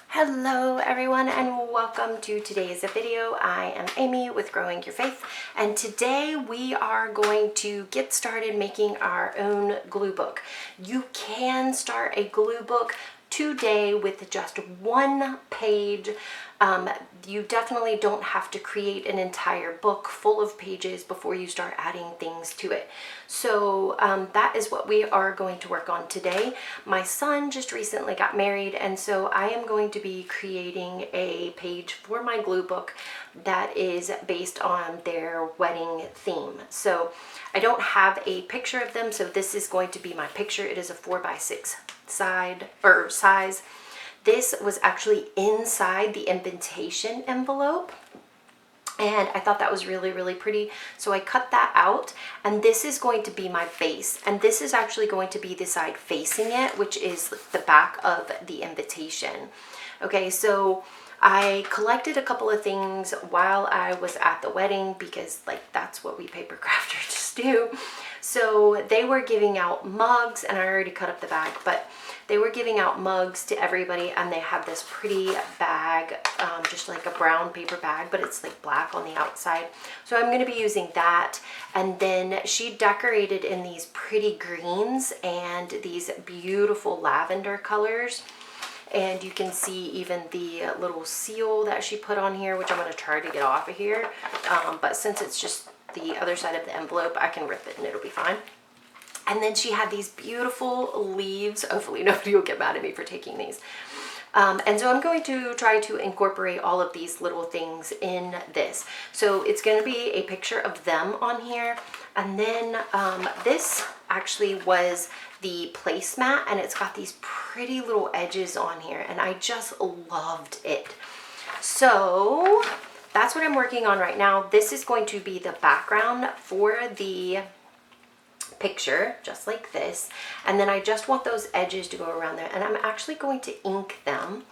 Hello everyone and welcome to today's video. I am Amy with Growing Your Faith, and today we are going to get started making our own glue book. You can start a glue book today with just one page. You definitely don't have to create an entire book full of pages before you start adding things to it. So that is what we are going to work on today. My son just recently got married, and so I am going to be creating a page for my glue book that is based on their wedding theme. So I don't have a picture of them, so this is going to be my picture. It is a 4x6 size. This was actually inside the invitation envelope, and I thought that was really, really pretty. So I cut that out, and this is going to be my base. And this is actually going to be the side facing it, which is the back of the invitation. Okay, so I collected a couple of things while I was at the wedding because that's what we paper crafters do. So they were giving out mugs, and I already cut up the bag, but they were giving out mugs to everybody, and they had this pretty bag, just like a brown paper bag, but it's like black on the outside. So I'm going to be using that. And then she decorated in these pretty greens and these beautiful lavender colors. And you can see even the little seal that she put on here, which I'm going to try to get off of here. But since it's just the other side of the envelope, I can rip it and it'll be fine. And then she had these beautiful leaves. Hopefully nobody will get mad at me for taking these. And so I'm going to try to incorporate all of these little things in this. So it's going to be a picture of them on here. And then this actually was the placemat, and it's got these pretty little edges on here, and I just loved it. So that's what I'm working on right now. This is going to be the background for the picture, just like this, and then I just want those edges to go around there, and I'm actually going to ink them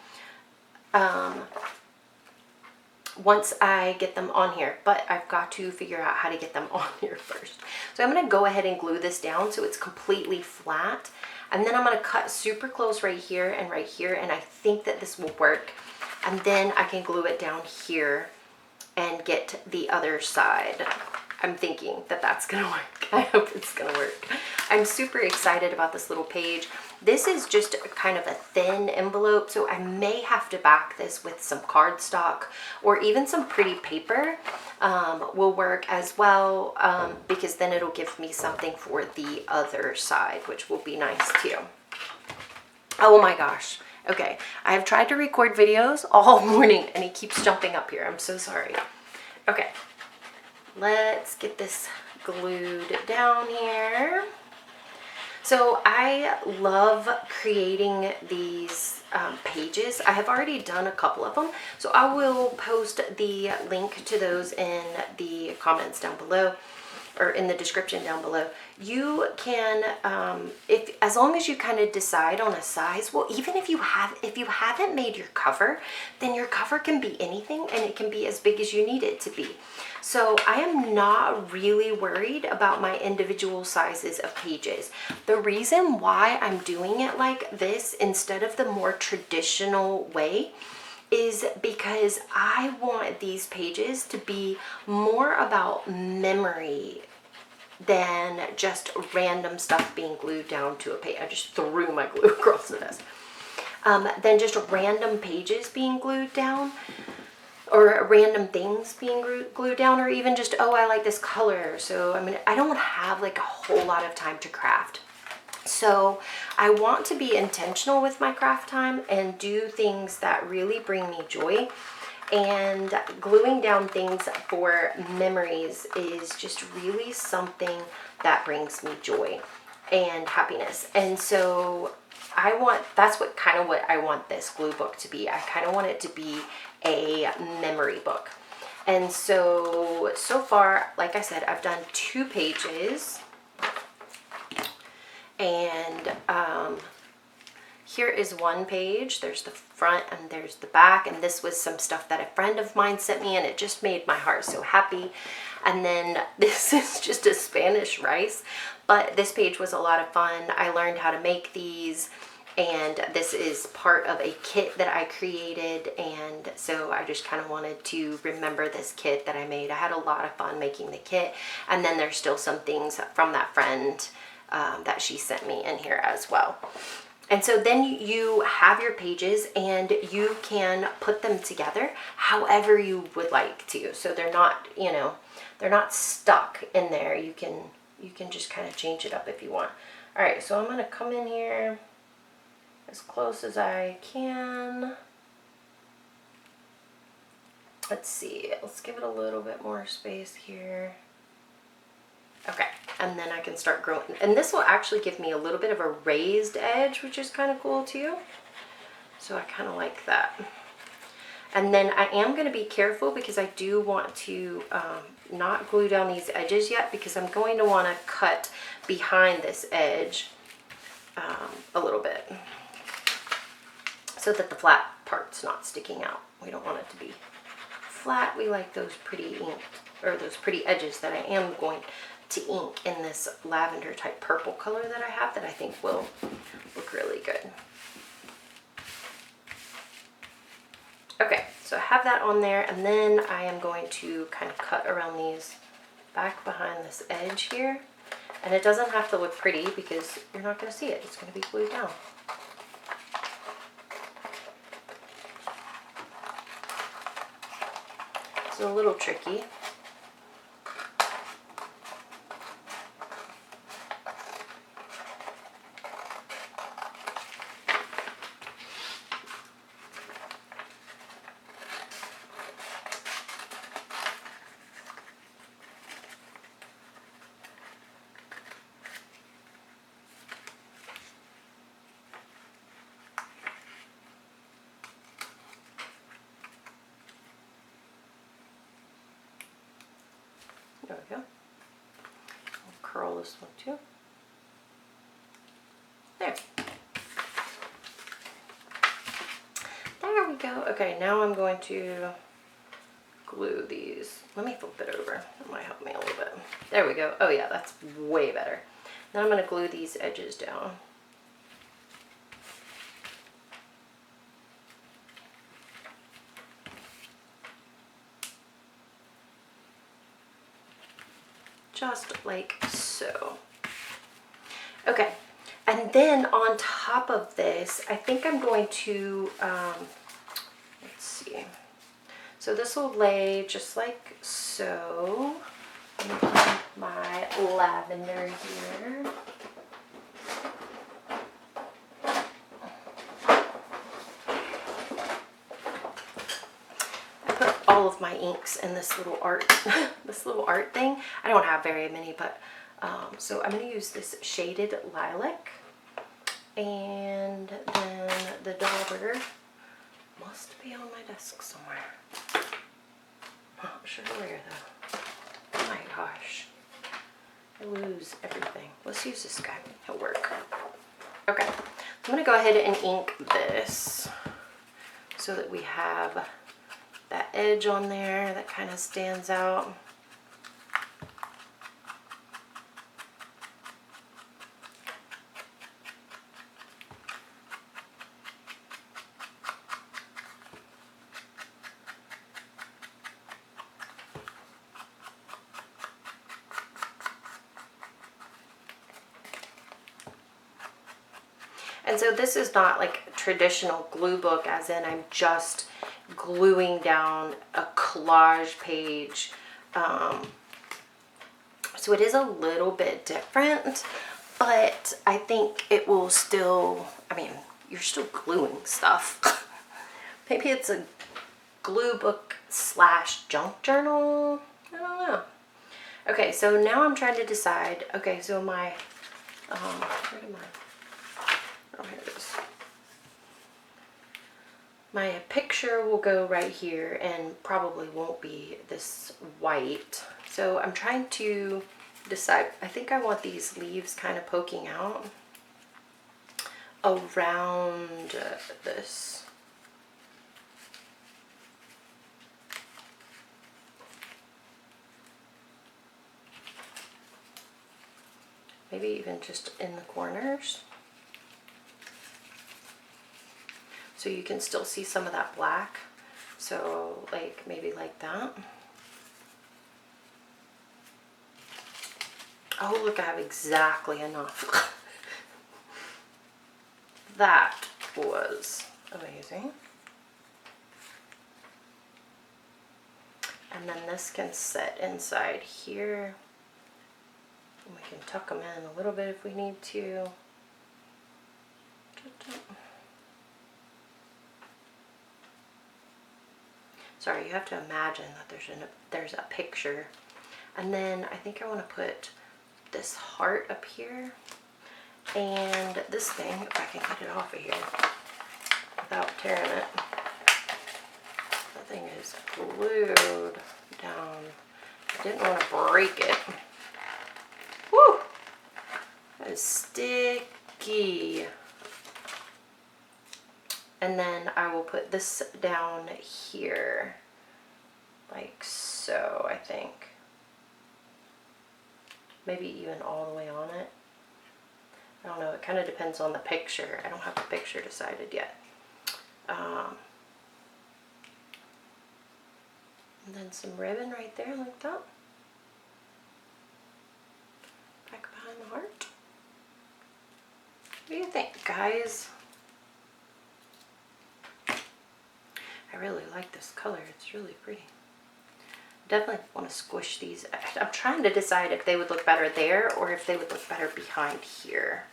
once I get them on here, but I've got to figure out how to get them on here first. So I'm going to go ahead and glue this down so it's completely flat, and then I'm going to cut super close right here, and I think that this will work, and then I can glue it down here and get the other side. I'm thinking that that's gonna work. I hope it's gonna work. I'm super excited about this little page. This is just kind of a thin envelope, so I may have to back this with some cardstock or even some pretty paper will work as well, because then it'll give me something for the other side, which will be nice too. Oh my gosh. Okay, I've tried to record videos all morning and he keeps jumping up here. I'm so sorry. Okay. Let's get this glued down here. So I love creating these pages. I have already done a couple of them, so I will post the link to those in the comments down below, or in the description down below. You can, as long as you kind of decide on a size, well, even if you haven't made your cover, then your cover can be anything, and it can be as big as you need it to be. So I am not really worried about my individual sizes of pages. The reason why I'm doing it like this instead of the more traditional way is because I want these pages to be more about memory than just random stuff being glued down to a page. I just threw my glue across the desk. Than just random pages being glued down, or random things being glued down, or even just, oh, I like this color. So, I mean, I don't have like a whole lot of time to craft. So I want to be intentional with my craft time and do things that really bring me joy. And gluing down things for memories is just really something that brings me joy and happiness. And so that's what I want this glue book to be. I kind of want it to be a memory book. And so far, like I said, I've done 2 pages. And here is one page. There's the front and there's the back, and this was some stuff that a friend of mine sent me, and it just made my heart so happy. And then this is just a Spanish rice, but this page was a lot of fun. I learned how to make these, and this is part of a kit that I created, and so I just kind of wanted to remember this kit that I made. I had a lot of fun making the kit, and then there's still some things from that friend that she sent me in here as well. And so then you have your pages, and you can put them together however you would like to. So they're not, you know, they're not stuck in there. You can just kind of change it up if you want. All right, so I'm going to come in here as close as I can. Let's see, let's give it a little bit more space here. Okay, and then I can start growing. And this will actually give me a little bit of a raised edge, which is kind of cool too. So I kind of like that. And then I am going to be careful because I do want to not glue down these edges yet, because I'm going to want to cut behind this edge a little bit so that the flat part's not sticking out. We don't want it to be flat. We like those pretty ink, or those pretty edges that I am going to ink in this lavender type purple color that I have, that I think will look really good. Okay, so I have that on there, and then I am going to kind of cut around these back behind this edge here. And it doesn't have to look pretty because you're not going to see it. It's going to be glued down. It's a little tricky. There we go. I'll curl this one too. There. There we go. Okay, now I'm going to glue these. Let me flip it over. That might help me a little bit. There we go. Oh yeah, that's way better. Now I'm going to glue these edges down. Just like so. Okay, and then on top of this, I think I'm going to, let's see. So this will lay just like so. Let me put my lavender here. All of my inks in this little art this little art thing. I don't have very many, but so I'm going to use this shaded lilac, and then the dauber must be on my desk somewhere. I'm not sure where though. Oh my gosh, I lose everything. Let's use this guy, it'll work. Okay, so I'm going to go ahead and ink this so that we have that edge on there that kind of stands out. And so this is not like a traditional glue book, as in I'm just gluing down a collage page. So it is a little bit different, but I think it will still, I mean, you're still gluing stuff. Maybe it's a glue book / junk journal. I don't know. Okay, so now I'm trying to decide. Okay, so my, where did my, oh, here it is. My picture will go right here and probably won't be this white. So I'm trying to decide. I think I want these leaves kind of poking out. around this. Maybe even just in the corners. So you can still see some of that black. So like maybe like that. Oh, look, I have exactly enough. That was amazing. And then this can sit inside here. And we can tuck them in a little bit if we need to. Sorry, you have to imagine that there's a picture. And then I think I want to put this heart up here. And this thing, if I can get it off of here without tearing it. That thing is glued down. I didn't want to break it. Woo! That is sticky. And then I will put this down here, like so, I think. Maybe even all the way on it. I don't know, it kind of depends on the picture. I don't have the picture decided yet. And then some ribbon right there like that. Back behind the heart. What do you think, guys? I really like this color. It's really pretty. Definitely want to squish these. I'm trying to decide if they would look better there or if they would look better behind here.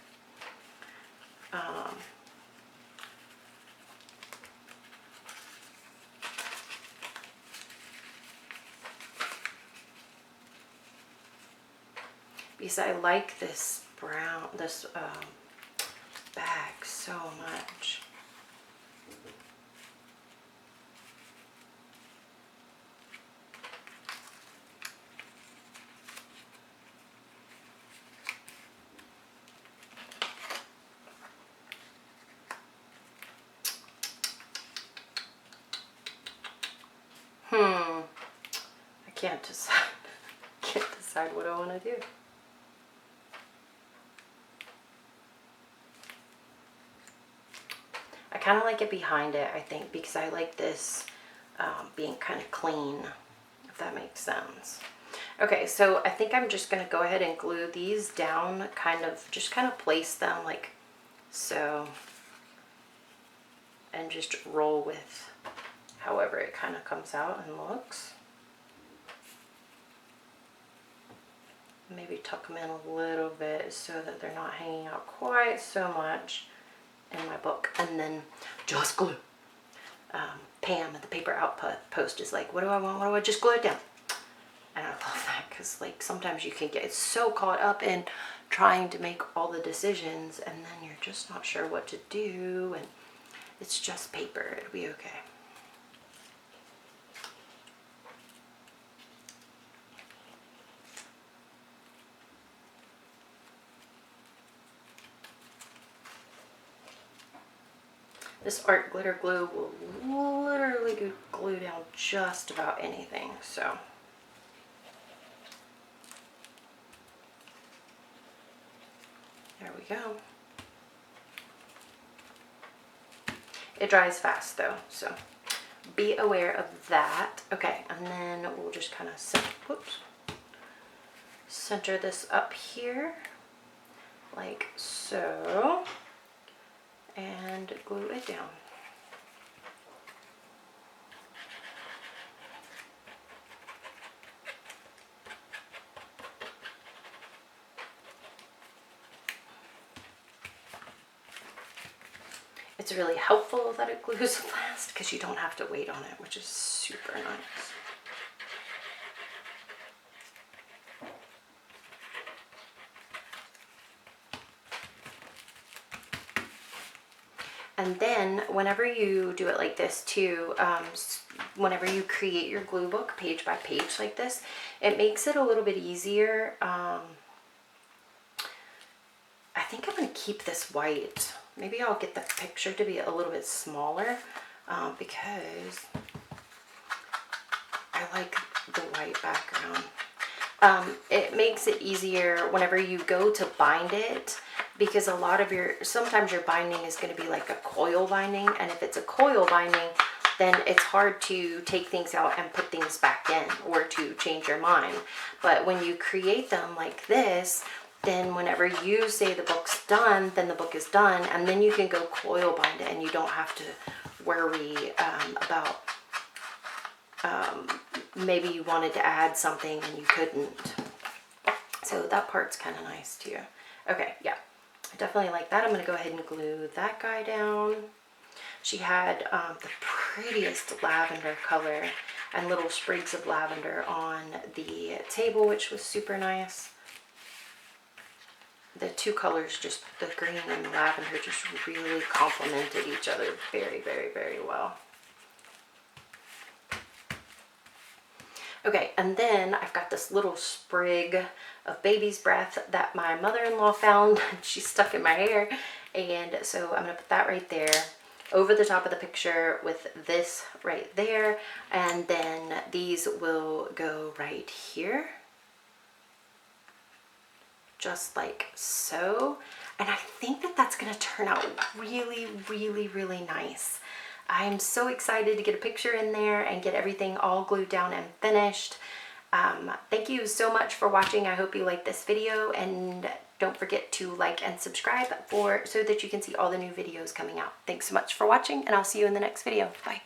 Because I like this brown, this bag so much. I can't decide. Can't decide what I want to do. I kind of like it behind it, I think, because I like this being kind of clean, if that makes sense. Okay, so I think I'm just going to go ahead and glue these down, just kind of place them like so, and just roll with however it kind of comes out and looks. Maybe tuck them in a little bit so that they're not hanging out quite so much in my book. And then just glue. Pam at the Paper Outpost is like, what do I want? What do I just glue it down? And I love that because like sometimes you can get so caught up in trying to make all the decisions and then you're just not sure what to do, and it's just paper. It'll be okay. This art glitter glue will literally glue down just about anything, so. There we go. It dries fast though, so be aware of that. Okay, and then we'll just kind of center this up here, like so. And glue it down. It's really helpful that it glues fast because you don't have to wait on it, which is super nice. And then whenever you do it like this too, whenever you create your glue book page by page like this, it makes it a little bit easier. I think I'm going to keep this white maybe I'll get the picture to be a little bit smaller because I like the white background. It makes it easier whenever you go to bind it, because sometimes your binding is going to be like a coil binding, and if it's a coil binding, then it's hard to take things out and put things back in or to change your mind. But when you create them like this, then whenever you say the book's done, then the book is done, and then you can go coil bind it and you don't have to worry about maybe you wanted to add something and you couldn't. So that part's kind of nice too. Okay, yeah, I definitely like that. I'm going to go ahead and glue that guy down. She had the prettiest lavender color and little sprigs of lavender on the table, which was super nice. The two colors, just the green and the lavender, just really complemented each other very, very, very well. Okay, and then I've got this little sprig of baby's breath that my mother-in-law found. She stuck in my hair, and so I'm gonna put that right there over the top of the picture with this right there, and then these will go right here, just like so. And I think that that's gonna turn out really, really, really nice. I'm so excited to get a picture in there and get everything all glued down and finished. Thank you so much for watching. I hope you liked this video, and don't forget to like and subscribe so that you can see all the new videos coming out. Thanks so much for watching, and I'll see you in the next video. Bye.